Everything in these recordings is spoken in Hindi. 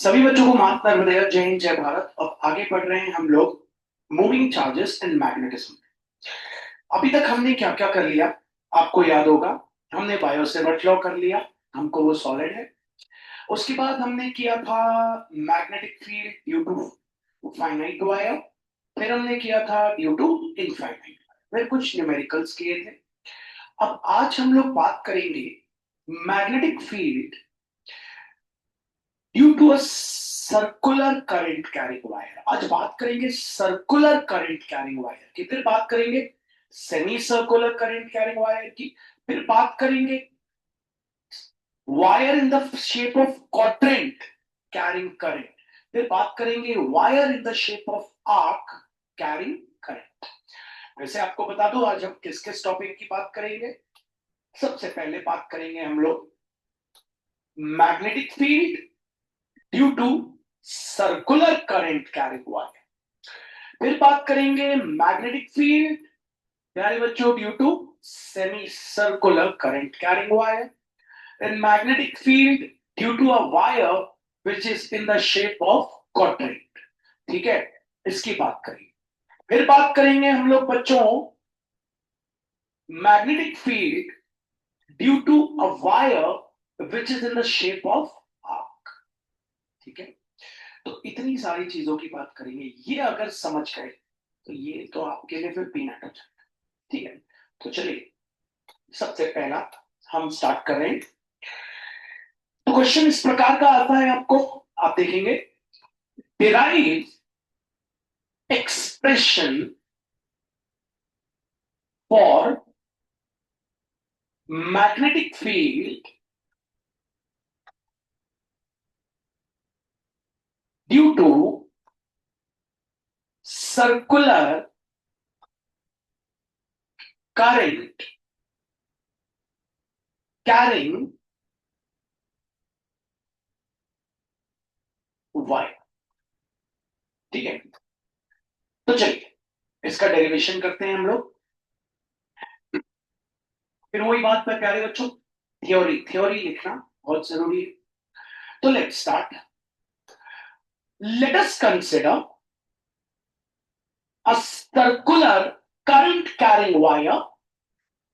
सभी बच्चों को माफ नर्मदे, जय हिंद, जय भारत। अब आगे पढ़ रहे हैं हम लोग मूविंग चार्जेस एंड मैग्नेटिज्म। अभी तक हमने क्या क्या कर लिया, आपको याद होगा। हमने बायो सेवर्ट लॉ कर लिया, हमको वो सॉलिड है। उसके बाद हमने किया था magnetic field due to finite wire. फिर हमने किया था ड्यू टू इनफाइनाइट। फिर कुछ न्यूमेरिकल्स किए थे। अब आज हम लोग बात करेंगे magnetic field due to a circular current carrying wire. आज बात करेंगे सर्कुलर करंट कैरिंग वायर की, फिर बात करेंगे semi circular current carrying wire की, फिर बात करेंगे wire in the shape of quadrant carrying current, फिर बात करेंगे wire in the shape of arc carrying current. वैसे आपको बता दो आज हम किस किस टॉपिक की बात करेंगे। सबसे पहले बात करेंगे हम लोग magnetic field due to circular current carrying wire. फिर बात करेंगे मैग्नेटिक फील्ड प्यारे बच्चों due to semi circular current carrying wire and magnetic field due to a wire which is in the shape of quadrant. ठीक है, इसकी बात करेंगे। फिर बात करेंगे हम लोग बच्चों magnetic field due to a wire which is in the shape of arc. ठीक है, तो इतनी सारी चीजों की बात करेंगे। ये अगर समझ गए तो ये तो आपके लिए फिर पीनट हो जाएगा। ठीक है, तो चलिए सबसे पहला हम स्टार्ट कर रहे हैं। तो क्वेश्चन इस प्रकार का आता है आपको, आप देखेंगे derive expression for magnetic field due to circular current carrying wire. ठीक है, तो चलिए इसका डेरिवेशन करते हैं हम लोग। फिर वही बात में प्यारे बच्चों, थ्योरी थ्योरी लिखना बहुत जरूरी है। तो let's start. Late us consider a circular current carrying wire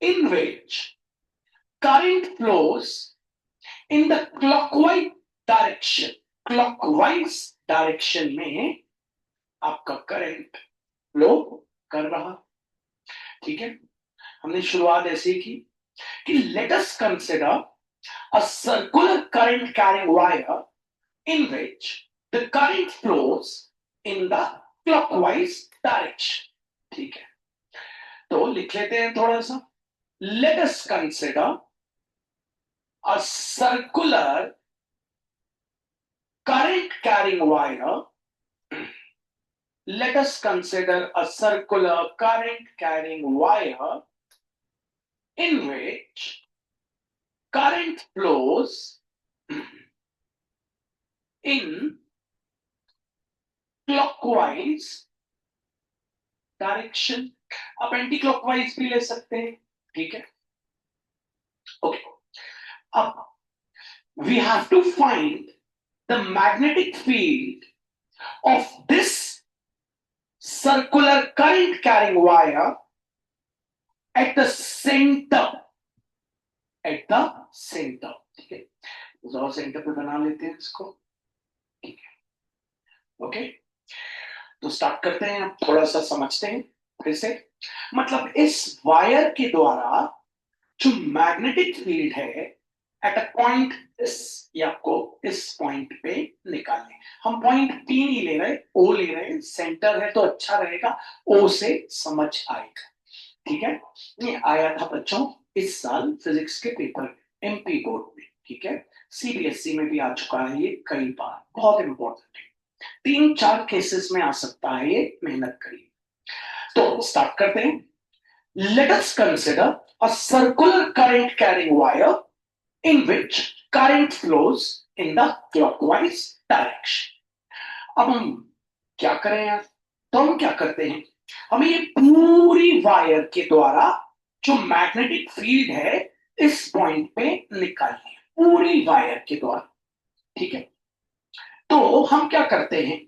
in which current flows in the clockwise direction। clockwise direction में आपका करंट फ्लो कर रहा। ठीक है, हमने शुरुआत ऐसे की कि late us consider a circular current carrying wire in which the current flows in the clockwise direction। ठीक है, तो लिख लेते हैं थोड़ा सा। Late us consider a circular current carrying wire। Let us consider a circular current carrying wire in which current flows in clockwise direction। आप एंटी क्लॉकवाइज भी ले सकते हैं। ठीक है, ओके। अब we have to find the magnetic field of this circular current carrying wire at the center। At the centre. ठीक है, जरा सेंटर पे बना लेते हैं इसको। ठीक है, ओके। तो स्टार्ट करते हैं, अब थोड़ा सा समझते हैं फिर से। मतलब इस वायर के द्वारा जो मैग्नेटिक फील्ड है एट अ पॉइंट, इस ये आपको इस पॉइंट पे निकालने। हम पॉइंट पी नहीं ले रहे, ओ ले रहे हैं। सेंटर है तो अच्छा रहेगा, ओ से समझ आएगा। ठीक है, ये आया था बच्चों इस साल फिजिक्स के पेपर एमपी बोर्ड में। ठीक है, सीबीएसई में भी आ चुका है ये कई बार, बहुत इंपॉर्टेंट है। 3-4 केसेस में आ सकता है ये, मेहनत करिए। तो स्टार्ट करते हैं। Late us consider a circular current carrying wire in which current flows in the clockwise direction. अब हम क्या करें यार, तो हम क्या करते हैं, हमें ये पूरी वायर के द्वारा जो मैग्नेटिक फील्ड है इस पॉइंट पे निकालनी है, पूरी वायर के द्वारा। ठीक है, तो हम क्या करते हैं,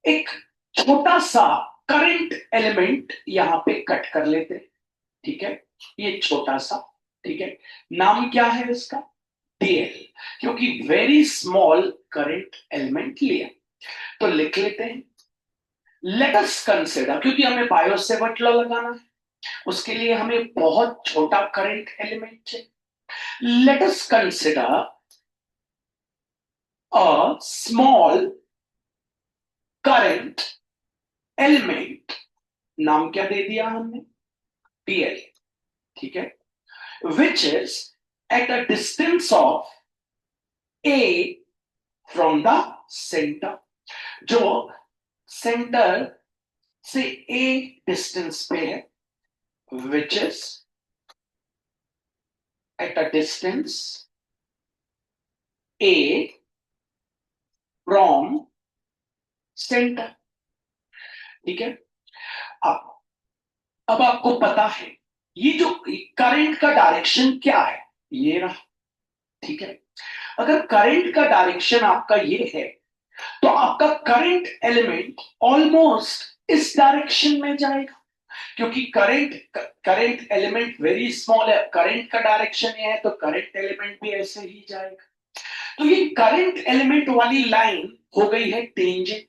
एक छोटा सा करंट एलिमेंट यहां पे कट कर लेते हैं, ठीक है, ये छोटा सा, ठीक है, नाम क्या है इसका, डीएल, क्योंकि वेरी स्मॉल करंट एलिमेंट लिया, तो लिख लेते हैं। लेट अस कंसिडर, क्योंकि हमें बायो सेवर्ट लॉ लगाना है, उसके लिए हमें बहुत छोटा करंट एलिमेंट चाहिए। Late us consider a small current element, नाम क्या दे दिया हमने, डीएल, ठीक है, which is at a distance of A from the centre, जो सेंटर से ए डिस्टेंस पे है, which is at a distance A from centre, ठीक है। अब अब आपको पता है ये जो करंट का डायरेक्शन क्या है, ये रहा, ठीक है। अगर करंट का डायरेक्शन आपका ये है, तो आपका करंट एलिमेंट ऑलमोस्ट इस डायरेक्शन में जाएगा, क्योंकि current current element very small है, करंट का डायरेक्शन ये है, तो करंट एलिमेंट भी ऐसे ही जाएगा। तो ये करंट एलिमेंट वाली लाइन हो गई है टेंजेंट।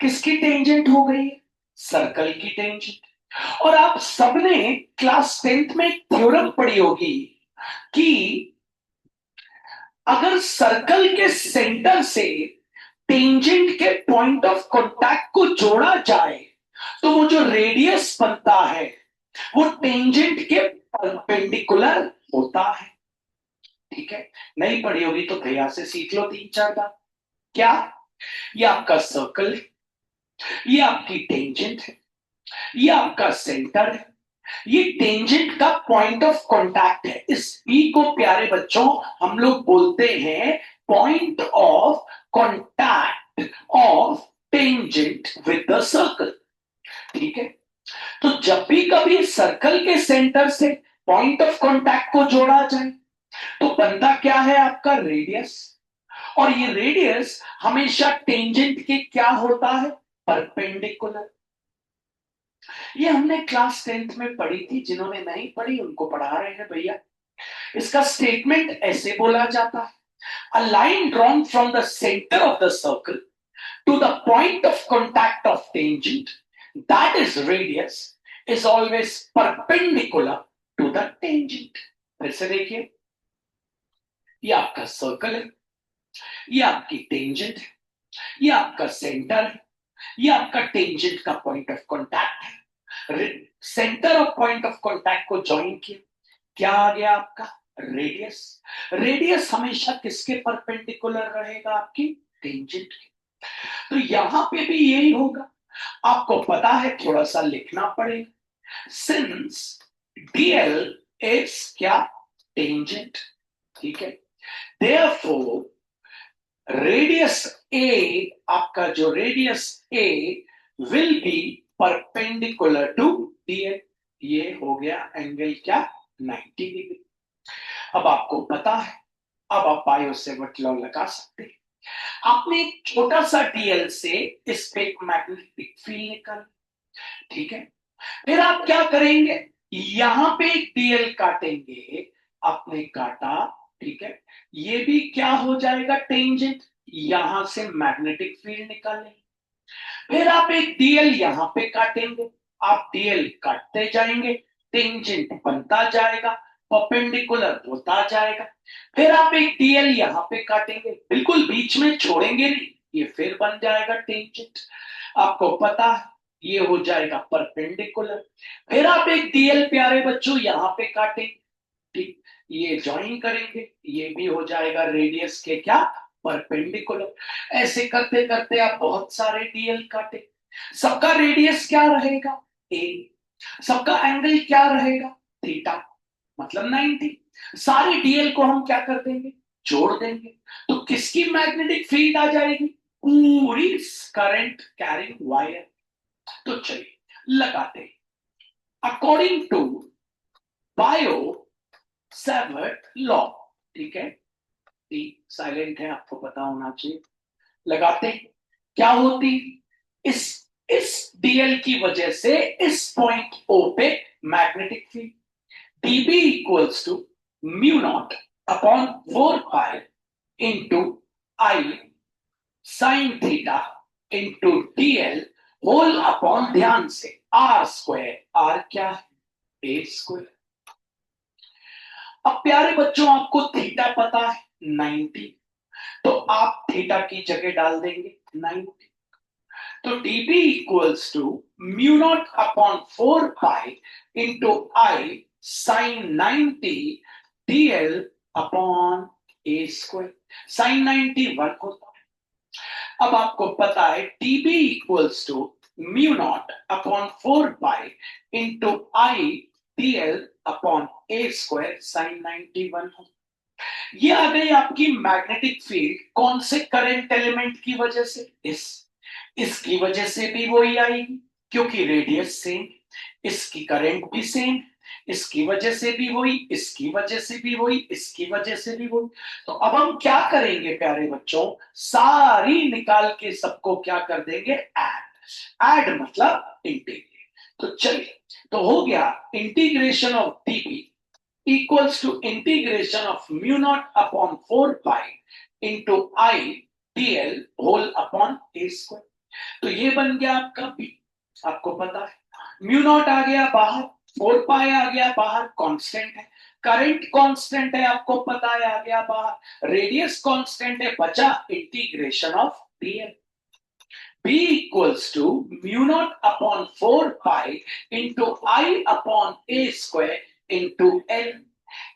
किसकी टेंजेंट हो गई है, सर्कल की टेंजेंट। और आप सबने क्लास 10th में थ्योरम पढ़ी होगी कि अगर सर्कल के सेंटर से टेंजेंट के पॉइंट ऑफ कांटेक्ट को जोड़ा जाए, तो वो जो रेडियस बनता है वो टेंजेंट के परपेंडिकुलर होता है, ठीक है। नहीं पढ़ी होगी तो भैया से सीख लो 3-4 बार। क्या, ये आपका सर्कल है, ये आपकी टेंजेंट है, ये आपका सेंटर है, ये टेंजेंट का पॉइंट ऑफ कांटेक्ट है। इस पी को प्यारे बच्चों हम लोग बोलते हैं point of contact of tangent with the circle, ठीक है। तो जब भी कभी सर्कल के सेंटर से पॉइंट ऑफ कांटेक्ट को जोड़ा जाए, तो बनता क्या है आपका रेडियस, और ये रेडियस हमेशा टेंजेंट के क्या होता है, परपेंडिकुलर। ये हमने क्लास 10th में पढ़ी थी, जिन्होंने नहीं पढ़ी उनको पढ़ा रहे हैं भैया। इसका स्टेटमेंट ऐसे बोला जाता है, a line drawn from the centre of the circle to the point of contact of tangent, that is radius, is always perpendicular to the tangent. फिर से देखिए, ये आपका सर्कल है, ये आपकी टेंजेंट है, ये आपका सेंटर है, ये आपका टेंजेंट का पॉइंट ऑफ कांटेक्ट है। Centre of point of contact को ज्वाइन किया, क्या आ गया आपका रेडियस। रेडियस हमेशा किसके परपेंडिकुलर रहेगा, आपकी टेंजेंट के। तो यहां पे भी यही होगा, आपको पता है थोड़ा सा लिखना पड़ेगा, सिंस डीएल इज क्या, टेंजेंट, ठीक है। देयरफॉर रेडियस ए, आपका जो radius a will be perpendicular to dl, ये हो गया एंगल क्या, 90 डिग्री। अब आपको पता है, अब आप बायो सेवर्ट लॉ लगा सकते हैं। आपने एक छोटा सा डीएल से इस पे एक मैग्नेटिक फील्ड निकाल, ठीक है। फिर आप क्या करेंगे, यहां पे एक डीएल काटेंगे, आपने काटा, ठीक है, ये भी क्या हो जाएगा टेंजेंट, यहां से मैग्नेटिक फील्ड निकालेंगे। फिर आप एक डीएल यहां पे काटेंगे, आप डीएल काटते जाएंगे, टेंजेंट बनता जाएगा, परपेंडिकुलर होता जाएगा। फिर आप एक डीएल यहां पे काटेंगे, बिल्कुल बीच में छोड़ेंगे नहीं, ये फिर बन जाएगा टेंजेंट, आपको पता है ये हो जाएगा परपेंडिकुलर। फिर आप एक डीएल प्यारे बच्चों यहां पे काटेंगे, ठीक, ये ज्वाइन करेंगे, ये भी हो जाएगा रेडियस के क्या, परपेंडिकुलर। ऐसे करते करते आप बहुत सारे डीएल काटे, सबका रेडियस क्या रहेगा, ए, सबका एंगल क्या रहेगा, थीटा, मतलब 90। सारे डीएल को हम क्या कर देंगे, जोड़ देंगे, तो किसकी मैग्नेटिक फील्ड आ जाएगी, पूरी करंट कैरिंग वायर। तो चलिए लगाते हैं according to Biot Savart law, ठीक है। साइलेंट है, आपको पता होना चाहिए, लगाते हैं, क्या होती, इस डीएल की वजह से इस पॉइंट ओ पे magnetic field dB equals to mu not upon 4 pi into I sine theta into dl whole upon, ध्यान से, आर स्क्वायर, आर क्या है, ए स्क्वायर। अब प्यारे बच्चों आपको थीटा पता है 90, तो आप थीटा की जगह डाल देंगे 90, तो dB equals to mu not upon 4 pi into I sine 90 dl upon A square. Sine 90 work होता है। अब आपको पता है dB equals to mu not upon 4 pi into I dl upon A square sine 91 हो। ये आ गई आपकी मैग्नेटिक फील्ड, कौन से करंट एलिमेंट की वजह से, इसकी वजह से भी वही आएगी क्योंकि रेडियस सेम, इसकी करंट भी सेम, इसकी वजह से भी वही, इसकी वजह से भी वही, इसकी वजह से भी वही। तो अब हम क्या करेंगे प्यारे बच्चों, सारी निकाल के सबको क्या कर देंगे, ऐड मतलब इंटीग्रेट। तो चलिए, तो हो गया integration of dB equals to integration of mu naught upon 4 pi into I dl whole upon a square। तो ये बन गया आपका b, आपको पता है म्यू नॉट आ गया बाहर, 4 पाई आ गया बाहर, कांस्टेंट है, करंट कांस्टेंट है आपको पता है आ गया बाहर, रेडियस कांस्टेंट है, बचा integration of dl। b equals to mu naught upon 4 pi into I upon a square into l।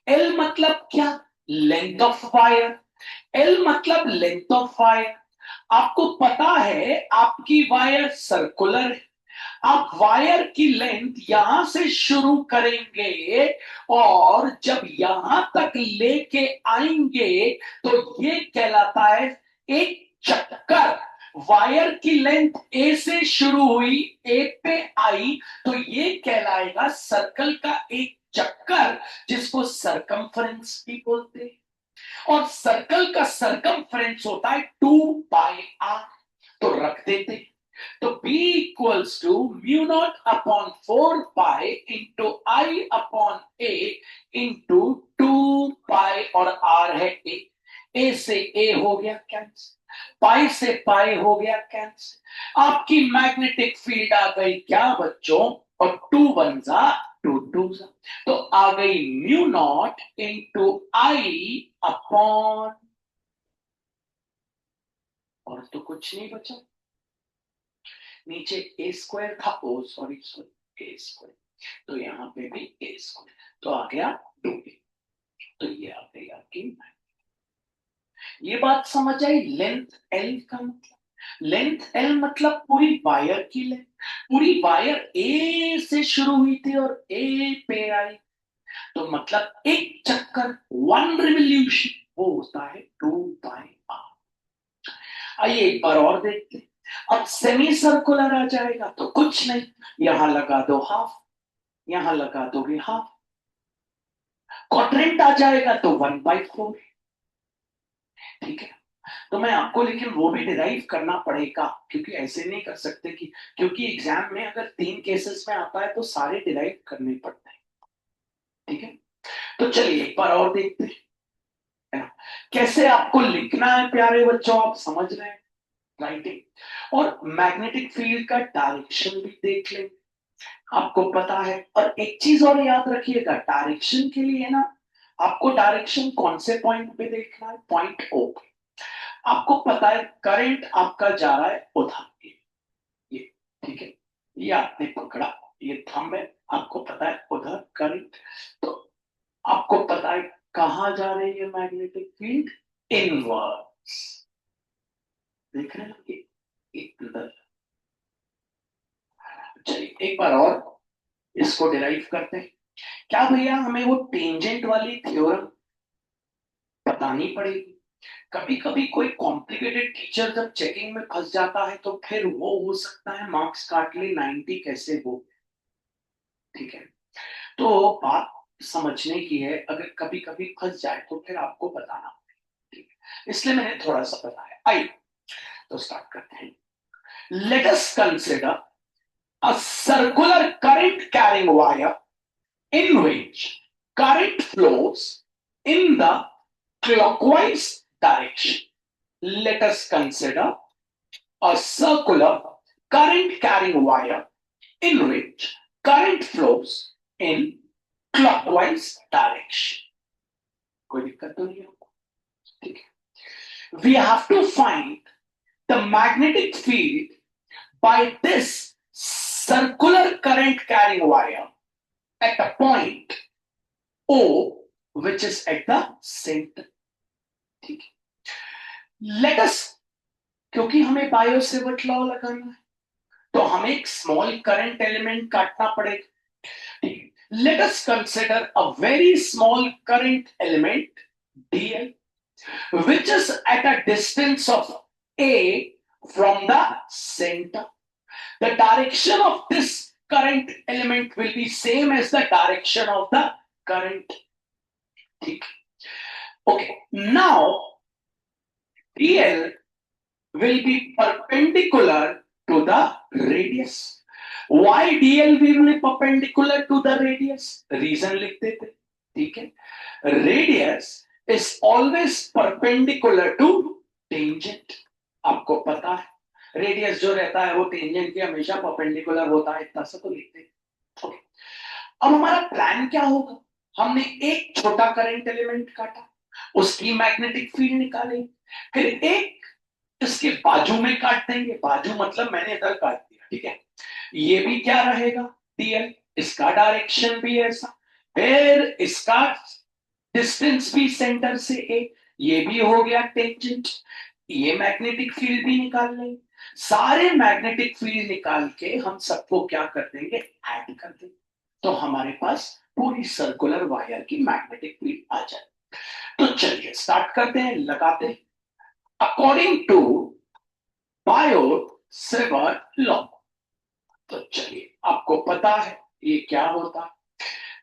L मतलब क्या, लेंथ ऑफ वायर, एल मतलब लेंथ ऑफ वायर। आपको पता है आपकी वायर सर्कुलर है, आप वायर की लेंथ यहां से शुरू करेंगे और जब यहां तक लेके आएंगे तो ये कहलाता है एक चक्कर। वायर की लेंथ ए से शुरू हुई, ए पे आई, तो ये कहलाएगा सर्कल का एक चक्कर, जिसको सरकमफ्रेंस भी बोलते हैं। और सर्कल का सरकमफ्रेंस होता है 2 पाई आर, तो रख देते। तो B equals to mu not upon 4 pi into I upon a into 2 pi, और R है ए से ए हो गया कैंसिल, पाई से पाई हो गया कैंसिल। आपकी मैग्नेटिक फील्ड आ गई क्या बच्चों, और 2 1 जा 2 जा, तो आ गई mu not into I upon, और तो कुछ नहीं बचा, नीचे ए स्क्वायर था, ओ सॉरी ए स्क्वायर, तो यहाँ पे भी ए स्क्वायर, तो आ गया 2a। तो ये आ गई आपकी, ये बात समझ आई। लेंथ एल का मतलब, लेंथ एल मतलब पूरी वायर की लेंथ, पूरी वायर ए से शुरू हुई थी और ए पे आई, तो मतलब एक चक्कर, 1 रिवोल्यूशन, वो होता है 2 पाई आर। आइए एक बार और देखते हैं। अब सेमी सर्कुलर आ जाएगा तो कुछ नहीं, यहां लगा दो हाफ, यहां लगा दोगे हाफ, क्वाड्रेंट आ जाएगा तो 1/4। ठीक है, तो मैं आपको लेकिन वो भी डिराइव करना पड़ेगा, क्योंकि ऐसे नहीं कर सकते कि, क्योंकि एग्जाम में अगर 3 केसेस में आता है तो सारे डिराइव करने पड़ते हैं। ठीक है, तो चलिए एक बार और देखते हैं, है ना, कैसे आपको लिखना है प्यारे बच्चों, आप समझ रहे हैं राइटिंग। और मैग्नेटिक फील्ड का डायरेक्शन भी देख लेंगे, आपको पता है। और एक चीज और याद रखिएगा, डायरेक्शन के लिए ना, आपको डायरेक्शन कौन से पॉइंट पे देखना है, पॉइंट ओ पे। आपको पता है करंट आपका जा रहा है उधर, ये ठीक है, ये आपने पकड़ा, ये थंब है, आपको पता है उधर करंट, तो आपको पता है कहां जा रही है मैग्नेटिक फील्ड, इनवर्स। देख रहे हैं ये इधर। चलिए एक बार और इसको डिराइव करते हैं। क्या भैया हमें वो टेंजेंट वाली थ्योरम बतानी पड़ेगी, कभी कभी कोई कॉम्प्लिकेटेड टीचर जब चेकिंग में फंस जाता है तो फिर वो हो सकता है मार्क्स काट ले, 90 कैसे हो। ठीक है, तो बात समझने की है, अगर कभी कभी फंस जाए तो फिर आपको बताना। ठीक है, इसलिए मैंने थोड़ा सा बताया। आइए तो स्टार्ट करते हैं. Late us consider a circular current carrying wire in which current flows in the clockwise direction. Let us consider a circular current carrying wire in which current flows in clockwise direction. कोई दिक्कत तो नहीं होगा. ठीक है. We have to find the magnetic field by this circular current carrying wire at a point O which is at the center. ठीक है. Let us, क्योंकि हमें बायो सेवर्ट लॉ लगाना है तो हमें एक स्मॉल करंट एलिमेंट काटना पड़ेगा. ठीक है. Let us consider a very small current element dl which is at a distance of a from the center. The direction of this current element will be same as the direction of the current. ठीक. Okay, now dl will be perpendicular to the radius. Why dl will be perpendicular to the radius? Reason लिख देते. ठीक है. Radius is always perpendicular to tangent. आपको पता है रेडियस जो रहता है वो टेंजेंट के हमेशा परपेंडिकुलर होता है. इतना सा तो लिखते हैं. Okay. अब हमारा प्लान क्या होगा? हमने एक छोटा करंट एलिमेंट काटा, उसकी मैग्नेटिक फील्ड निकालेंगे, फिर एक इसके बाजू में काट देंगे. बाजू मतलब मैंने इधर काट दिया. ठीक है. ये भी क्या रहेगा? dl. इसका डायरेक्शन भी ऐसा, फिर इसका डिस्टेंस भी सेंटर से a, ये भी हो गया टेंजेंट. ये मैग्नेटिक फील्ड भी निकाल लेंगे. सारे मैग्नेटिक फील्ड निकाल के हम सबको क्या कर देंगे? ऐड कर देंगे. तो हमारे पास पूरी सर्कुलर वायर की मैग्नेटिक फील्ड आ जाए. तो चलिए स्टार्ट करते हैं, लगाते हैं. अकॉर्डिंग टू बायो-सेवर्ट लॉ, तो चलिए आपको पता है ये क्या होता है.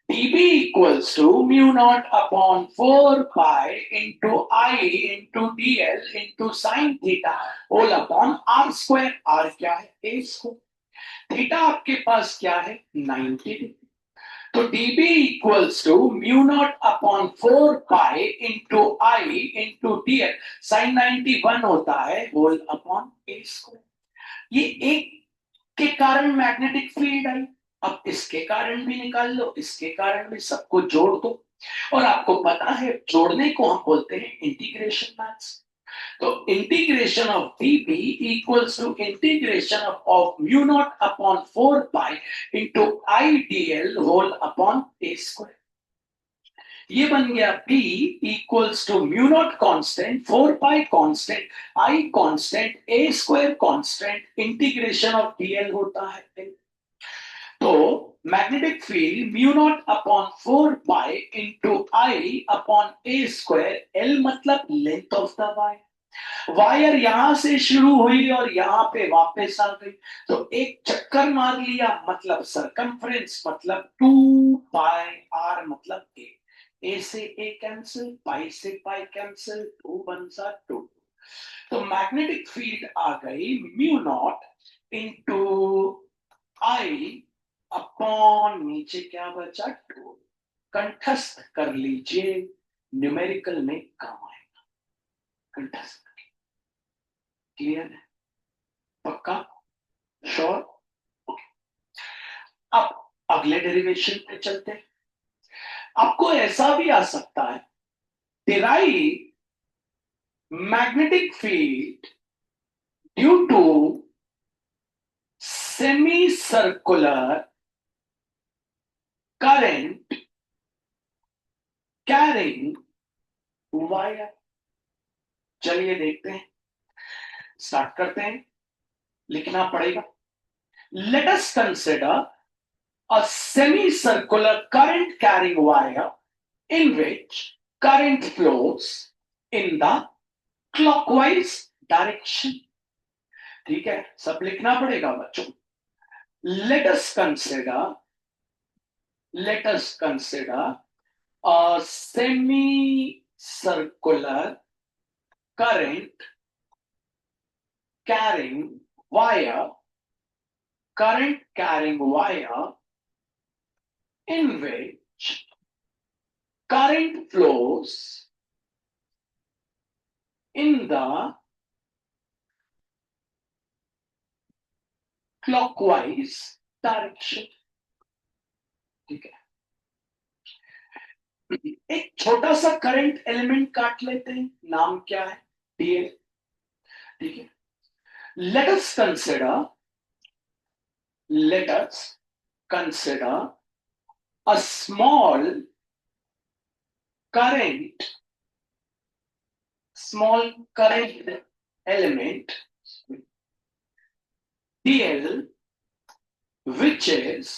dB equals to mu naught upon 4 pi into I into dl into sin theta whole upon r square. r क्या है? a square. थीटा आपके पास क्या है? 90 डिग्री. तो dB equals to mu naught upon 4 pi into I into dl sin 90 1 होता है whole upon a square. ये एक के कारण मैग्नेटिक फील्ड आई. अब इसके कारण भी निकाल लो, इसके कारण भी, सबको जोड़ दो. और आपको पता है जोड़ने को हम बोलते हैं इंटीग्रेशन मैथ्स. तो integration of dB equals to integration of mu not upon 4 pi into I dl whole upon a square. ये बन गया P equals to mu naught constant, 4 pi constant, I constant, a square constant, integration of dl होता है. तो magnetic field mu not upon 4 pi into I upon A square. L मतलब length of the wire. Wire यहां से शुरू हुई और यहां पे वापस आ गई, तो एक चक्कर मार लिया मतलब सरकमफ्रेंस मतलब 2 पाई आर मतलब ए से ए कैंसिल, पाई से पाई कैंसिल, 2 बनसा 2. तो मैग्नेटिक फील्ड आ गई mu not into I upon नीचे क्या बचा? 2. कंठस्थ कर लीजिए, न्यूमेरिकल में काम आएगा. कंठस्थ. क्लियर है? पक्का? श्योर? अब अगले डेरिवेशन पे चलते हैं. आपको ऐसा भी आ सकता है, derive magnetic field due to semi circular current carrying wire. चलिए देखते हैं, स्टार्ट करते हैं. लिखना पड़ेगा. Let us consider a semicircular current carrying wire in which current flows in the clockwise direction. ठीक है, सब लिखना पड़ेगा बच्चों. Let us consider a semicircular current carrying wire, current carrying wire in which current flows in the clockwise direction. ठीक है, एक छोटा सा करंट एलिमेंट काट लेते हैं, नाम क्या है, डीएल. ठीक है, let us consider a small current element dl, which is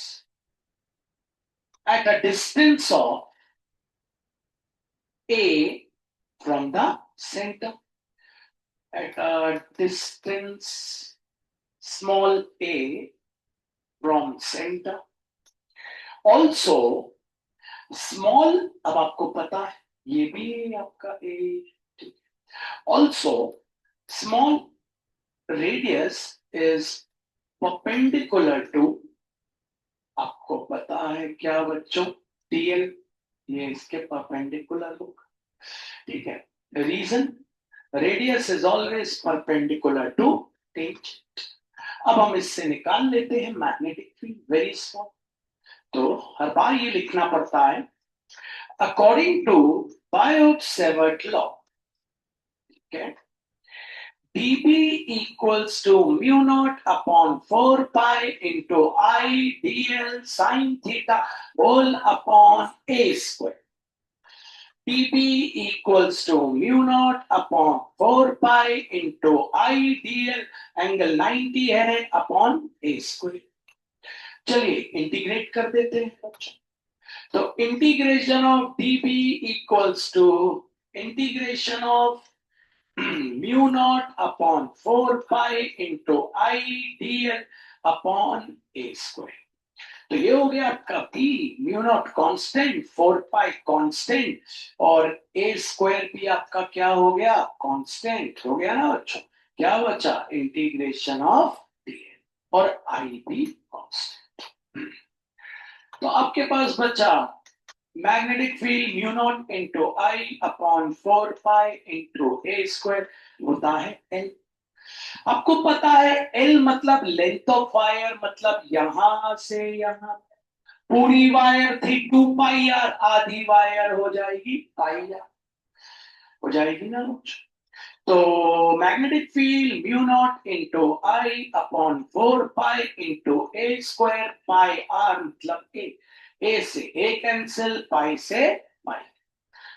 at a distance of a from the center, at a distance small a from center. Also small, अब आपको पता है ये भी आपका a. Also small radius is perpendicular to, आपको पता है क्या बच्चों, dl, ये इसके परपेंडिकुलर होगा. ठीक है, reason, radius is always perpendicular to tangent. अब हम इससे निकाल लेते हैं मैग्नेटिक फील्ड, वेरी स्मॉल. तो हर बार ये लिखना पड़ता है अकॉर्डिंग टू बायोट-सेवर्ट लॉ. ठीक है, dB equals to mu naught upon 4 pi into I dl sin theta whole upon a square. dB equals to mu naught upon 4 pi into I dl angle 90 है upon a square. चलिए इंटीग्रेट कर देते हैं बच्चों. तो integration of dB equals to integration of mu naught upon 4 pi into I dl upon a square. तो ये हो गया आपका p, mu naught constant, 4 pi constant, और a स्क्वायर भी आपका क्या हो गया, कांस्टेंट हो गया ना बच्चों. क्या बचा, इंटीग्रेशन ऑफ dl और I भी कांस्टेंट. तो आपके पास बचा magnetic field mu not into I upon 4 pi into a square होता है l. आपको पता है L मतलब लेंथ ऑफ वायर, मतलब यहां से यहां पूरी वायर थी 2 पाई आर, आधी वायर हो जाएगी पाई आर, हो जाएगी ना. तो magnetic field mu not into I upon 4 pi into a square, pi r मतलब ए से ए कैंसिल, पाई से पाई.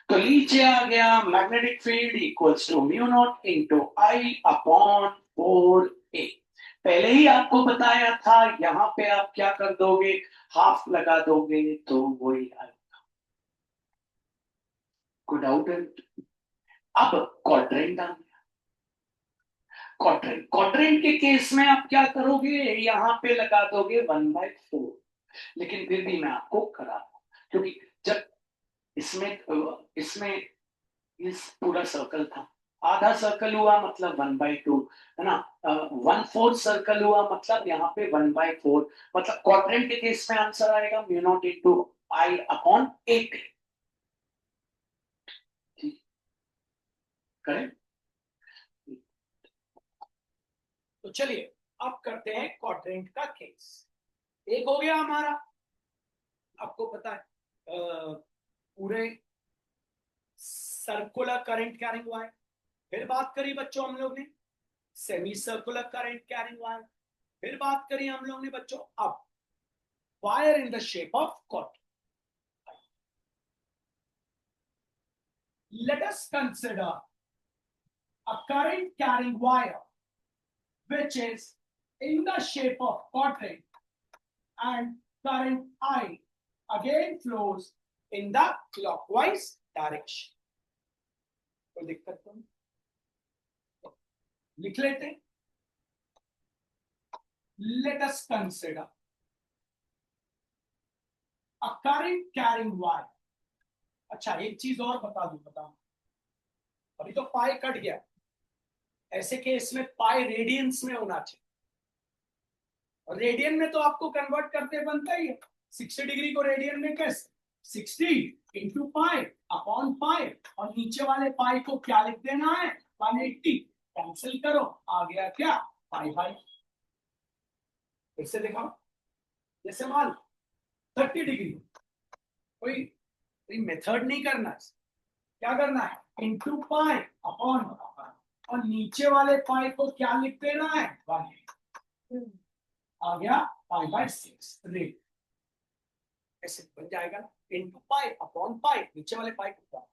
तो नीचे आ गया magnetic field equals to mu not into I upon 4a. पहले ही आपको बताया था, यहां पे आप क्या कर दोगे, हाफ लगा दोगे तो वही आएगा. कोई डाउट है? अब क्वाड्रेंट आ गया. क्वाड्रेंट के केस में आप क्या करोगे, यहां पे लगा दोगे 1/4. लेकिन फिर भी मैं आपको करा दूं, क्योंकि जब इसमें इसमें इस पूरा सर्कल था, आधा सर्कल हुआ मतलब 1/2 है ना, 1/4 सर्कल हुआ मतलब यहाँ पे 1/4, मतलब क्वाड्रेंट के केस में आंसर आएगा mu not into I upon 8. Correct. तो चलिए अब करते हैं क्वाड्रेंट का केस. एक हो गया हमारा, आपको पता है पूरे सर्कुलर करंट कैरिंग वायर. फिर बात करी बच्चों हम लोग ने semi circular current carrying wire. फिर बात करी हम लोग ने बच्चों अब wire in the shape of chord. Let us consider a current carrying wire which is in the shape of quadrant and current I again flows in the clockwise direction. कोई दिक्कत तो नहीं, लिख लेते हैं. Let us consider a current carrying wire. अच्छा एक चीज और बता दूं, बताओ, अभी तो पाई कट गया, ऐसे केस में पाई रेडियंस में होना चाहिए, और रेडियन में तो आपको कन्वर्ट करते बनता ही है। 60 डिग्री को रेडियन में कैसे, 60 इंटू पाई अपॉन पाई, और नीचे वाले पाई को क्या लिख देना है, 180, कैंसिल करो, आ गया क्या, पाई बाई। फिर से देखो, जैसे मान 30 डिग्री, कोई मेथड नहीं करना, क्या करना है, इंटू पाई अपॉन, और नीचे वाले पाई को क्या लिख देना है, 180, आ गया पाई बाई 6 रेट। ऐसे बन जाएगा, इंटू पाई अपॉन पाई, नीचे वाले पाई को,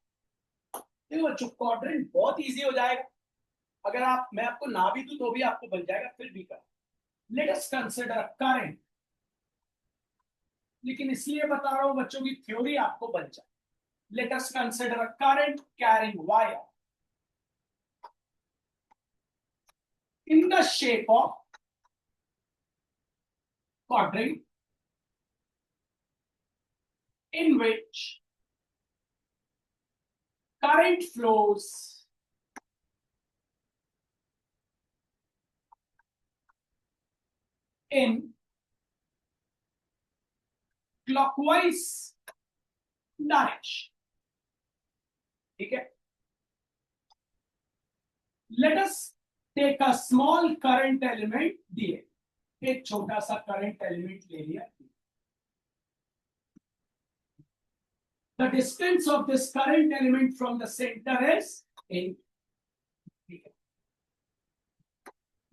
देखो बच्चों क्वाड्रेंट बहुत इजी हो जाएगा। अगर मैं आपको ना भी दूं तो भी आपको बन जाएगा, फिर भी कर। लेट अस कंसीडर करंट, लेकिन इसलिए बता रहा हूं बच्चों की थ्योरी आपको बन जाए। Let us consider current carrying wire in the shape of quadrant in which current flows in clockwise direction, ठीक है। Let us take a small current element दिए, एक छोटा सा करंट एलिमेंट ले लिया। The distance of this current element from the center is 8.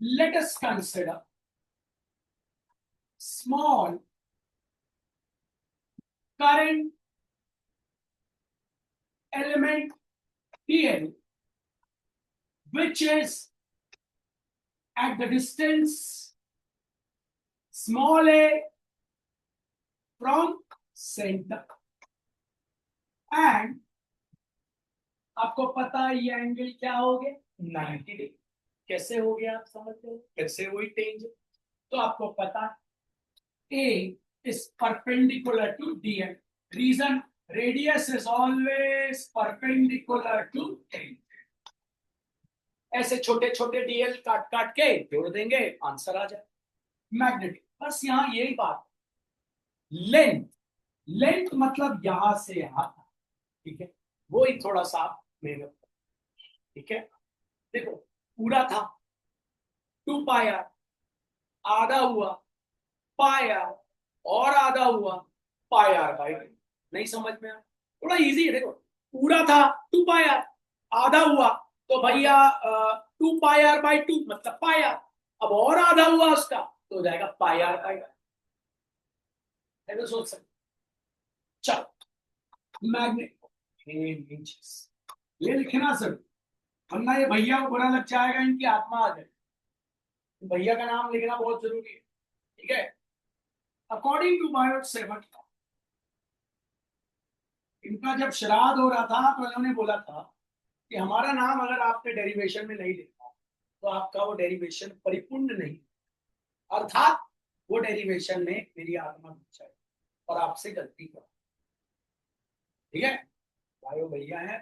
Let us consider small current element TL, which is at the distance small a from center, and आपको पता है ये एंगल क्या हो गया, 90 डिग्री। कैसे हो गया आप समझते हो, कैसे हुई टेंजेंट, तो आपको पता है A is perpendicular to DL. Reason, radius is always perpendicular to tangent. ऐसे छोटे छोटे डीएल काट काट के जोड़ देंगे, आंसर आ जाए। मैग्नेटिक, बस यहां यही बात। लेंथ, लेंथ मतलब यहां से यहां, ठीक है, वो ही थोड़ा सा मेहनत, ठीक है। देखो पूरा था 2 पाई आर, आधा हुआ पाई आर, और आधा हुआ पाई आर बाई, नहीं समझ में आया, थोड़ा इजी है। देखो पूरा था 2 पाई आर, आधा हुआ तो भैया 2 पाई आर बाई 2 मतलब पाई आर, अब और आधा हुआ उसका तो हो जाएगा पाई आर बाई, ऐसे सोच सकते। चलो मैग्नेट, ये लिखना सर, वरना ये भैया को बुरा लग जाएगा, इनकी आत्मा आ जाए। भैया का नाम लिखना बहुत जरूरी है, ठीक है। अकॉर्डिंग टू बायोट 7, इनका जब श्राद्ध हो रहा था तो इन्होंने बोला था कि हमारा नाम अगर आपने डेरिवेशन में नहीं लिखा तो आपका वो डेरिवेशन परिपूर्ण नहीं, अर्थात वो डेरिवेशन में मेरी आत्मा घुस जाए और आपसे गलती करो, ठीक है। बायो भैया है,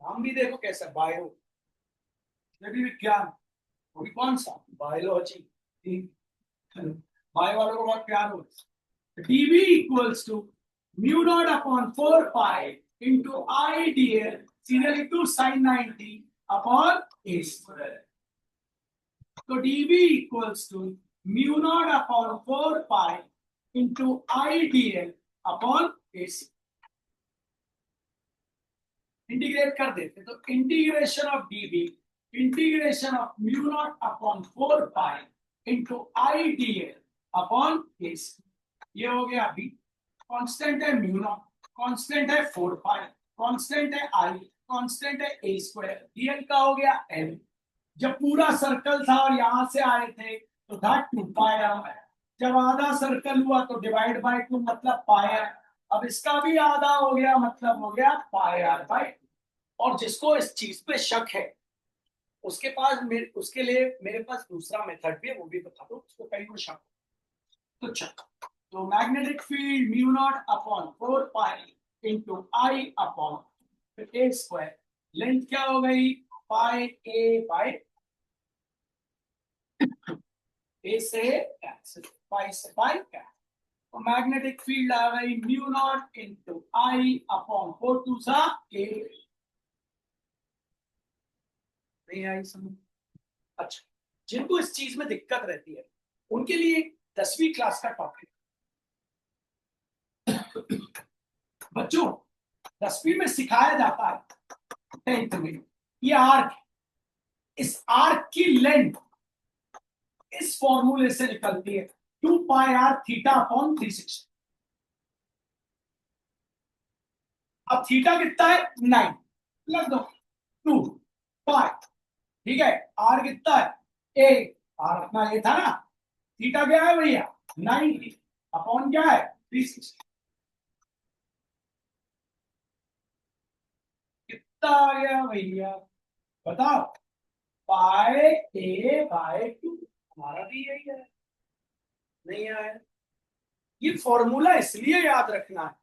नाम भी देखो कैसा, बायो भी विज्ञान, वो भी कौन सा, बायोलॉजी, बायो वालों को बहुत प्यार हो। dB equals to mu not upon 4 pi into I d l, सीधे लिख दो साइन 90 अपॉन ए स्क्वायर। तो dB equals to mu not upon 4 pi into I d l upon A square. Integrate कर देते तो integration of dB, integration of mu not upon 4 pi into I d l upon A square. ये हो गया अभी, कांस्टेंट है म्यू नॉट, कांस्टेंट है 4 पाई, कांस्टेंट है आई, कांस्टेंट है ए स्क्वायर, डीएल का हो गया एल। जब पूरा सर्कल था और यहां से आए थे तो था 2 पाई आर, जब आधा सर्कल हुआ तो डिवाइड बाय 2 मतलब पाई आर, अब इसका भी आधा हो गया मतलब हो गया पाई आर बाय। और जिसको इस चीज पे शक है उसके पास उसके लिए मेरे पास दूसरा मेथड भी है, वो भी बता दो उसको, कहीं को शक तो चक। तो magnetic field mu not upon 4 pi into I upon A square, length क्या हो गई पाई ए बाय ए से कैंसिल, पाई से पाई कैंसिल। तो मैग्नेटिक फील्ड आ गई mu not into I upon 4 टू सा ए। नहीं आई समझ? अच्छा, जिनको इस चीज में दिक्कत रहती है उनके लिए 10वीं क्लास का टॉपिक। बच्चों 10वीं में सिखाया जाता है 10th में, ये आर्क, इस आर्क की लेंथ इस फॉर्मूले से निकलती है 2 पाई आर थीटा अपॉन 360। अब थीटा कितना है 9, लग दो 2 पाई, ठीक है। आर कितना है ए, आर अपना ये था ना, थीटा क्या है भैया 90 अपॉन क्या है 360। कितना आ गया भैया बताओ, पाई ए बाय 2। हमारा भी यही है, नहीं आया। ये फॉर्मूला इसलिए याद रखना है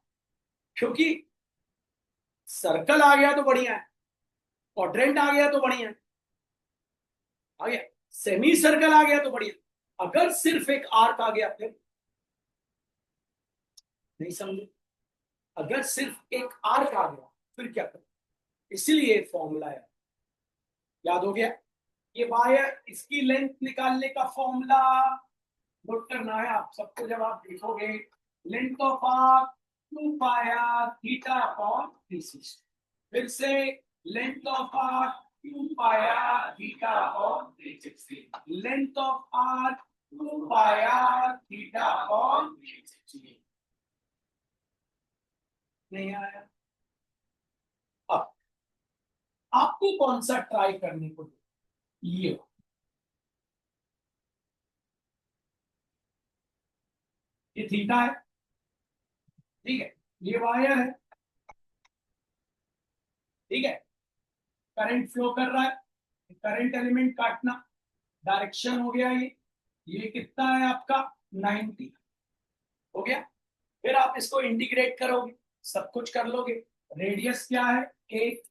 क्योंकि सर्कल आ गया तो बढ़िया है, क्वाड्रेंट आ गया तो बढ़िया है, आ गया सेमी सर्कल आ गया तो बढ़िया, अगर सिर्फ एक आर्क आ गया फिर नहीं समझे। अगर सिर्फ एक आर्क आ गया फिर क्या करें, इसलिए फॉर्मूला है, याद हो गया। ये वायर, इसकी लेंथ निकालने का फॉर्मूला नोट करना है आप सबको। जब आप देखोगे length of arc 2 pi r theta upon 360, फिर से length of arc 2 pi r theta upon 360, length of arc 2 pi r theta upon 360। नहीं आया? अब आपको कौन सा ट्राई करने को, ये थीटा है, ठीक है, ये वायर है, ठीक है, करंट फ्लो कर रहा है, करंट एलिमेंट काटना, डायरेक्शन हो गया ये कितना है आपका 90 हो गया। फिर आप इसको इंटीग्रेट करोगे, सब कुछ कर लोगे, रेडियस क्या है 8।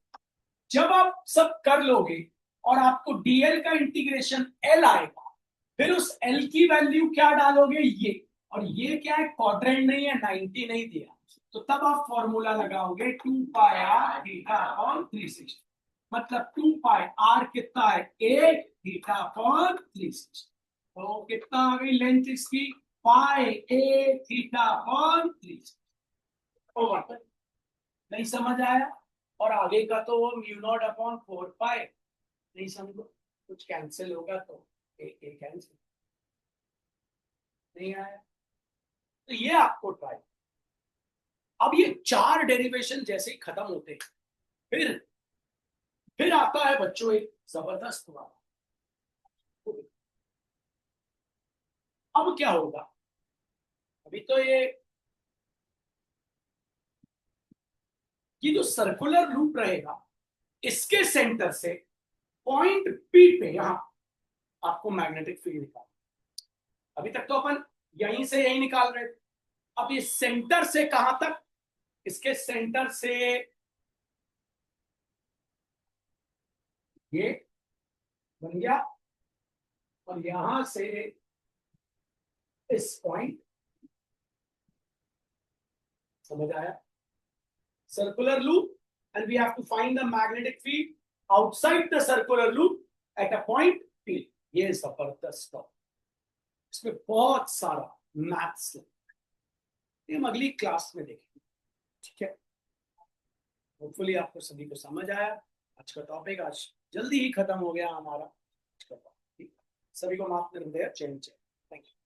जब आप सब कर लोगे और आपको डीएल का इंटीग्रेशन एल आएगा, फिर उस एल की वैल्यू क्या डालोगे ये, और ये क्या है क्वाड्रेंट नहीं है, 90 नहीं दिया, तो तब आप फॉर्मूला लगाओगे 2 पाई आर थीटा अपॉन 360। मतलब 2 पाई आर कितना है 8 थीटा अपॉन 360। तो कितना आ गई लेंथ इसकी पाई ए थीटा अपॉन 360। ओवर, नहीं समझ आया? और आगे का तो वो म्यू नॉट अपॉन 4 पाई, नहीं समझो, कुछ कैंसिल होगा तो ए कैंसिल, नहीं आया? तो ये आपको ट्राई। अब ये 4 डेरिवेशन जैसे ही खत्म होते हैं, फिर आता है बच्चों एक जबरदस्त बात। अब क्या होगा, अभी तो ये जो सर्कुलर लूप रहेगा इसके सेंटर से पॉइंट पी पे यहां आपको मैग्नेटिक फील्ड निकाल। अभी तक तो अपन यहीं से यहीं निकाल रहे थे, अब ये सेंटर से कहां तक, इसके सेंटर से ये बन गया, और यहां से इस पॉइंट, समझ आया? circular loop, and we have to find the magnetic field outside the circular loop at a point P. ये जबरदस्त टॉपिक, इसमें बहुत सारा मैथ्स है, ये हम अगली क्लास में देखेंगे, ठीक है। होपफुली आपको सभी को समझ आया। आज का टॉपिक आज जल्दी ही खत्म हो गया हमारा आज का टॉपिक, सभी को माफ कर दे, चेंज। Thank you.